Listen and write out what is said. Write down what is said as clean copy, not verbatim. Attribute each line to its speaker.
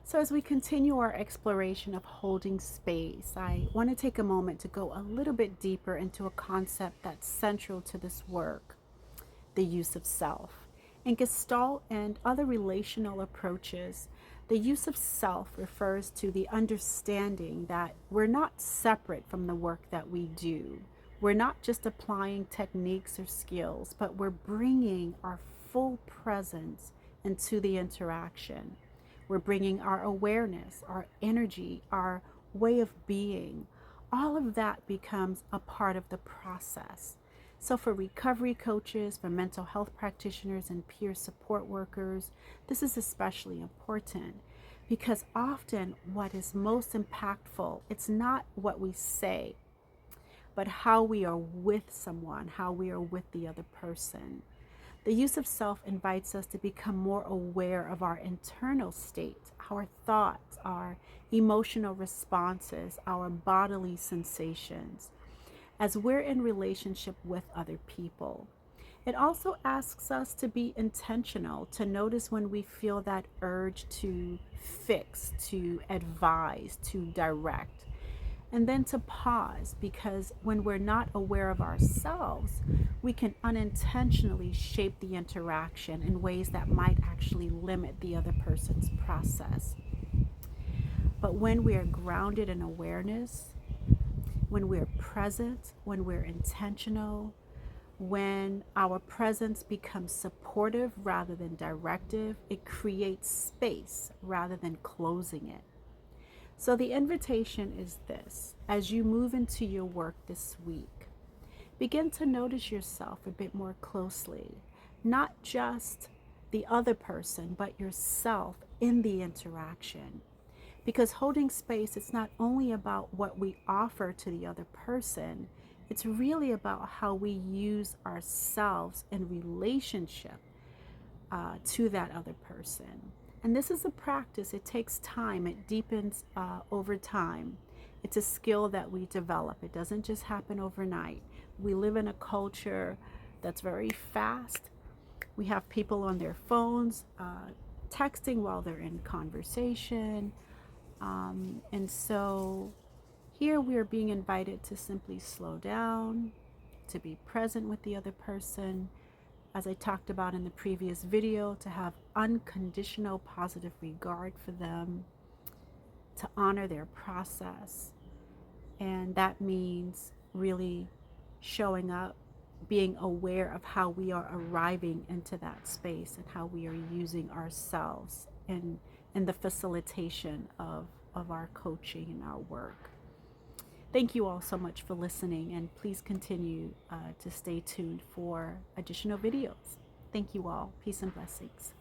Speaker 1: So, as we continue our exploration of holding space, I want to take a moment to go a little bit deeper into a concept that's central to this work: the use of self. In Gestalt and other relational approaches, the use of self refers to the understanding that we're not separate from the work that we do. We're not just applying techniques or skills, but we're bringing our full presence into the interaction. We're bringing our awareness, our energy, our way of being. All of that becomes a part of the process. So, for recovery coaches, for mental health practitioners, and peer support workers, this is especially important because often what is most impactful, it's not what we say, but how we are with someone, how we are with the other person. The use of self invites us to become more aware of our internal state, our thoughts, our emotional responses, our bodily sensations, as we're in relationship with other people. It also asks us to be intentional, to notice when we feel that urge to fix, to advise, to direct, and then to pause, because when we're not aware of ourselves, we can unintentionally shape the interaction in ways that might actually limit the other person's process. But when we are grounded in awareness, when we're present, when we're intentional, when our presence becomes supportive rather than directive, it creates space rather than closing it. So, the invitation is this: as you move into your work this week, begin to notice yourself a bit more closely, not just the other person, but yourself in the interaction. Because holding space, it's not only about what we offer to the other person, it's really about how we use ourselves in relationship to that other person. And this is a practice, it takes time, it deepens over time. It's a skill that we develop, it doesn't just happen overnight. We live in a culture that's very fast. We have people on their phones texting while they're in conversation. And so here we are being invited to simply slow down, to be present with the other person, as I talked about in the previous video, to have unconditional positive regard for them, to honor their process. And that means really showing up, being aware of how we are arriving into that space and how we are using ourselves in the facilitation of our coaching and our work. Thank you all so much for listening, and please continue to stay tuned for additional videos. Thank you all. Peace and blessings.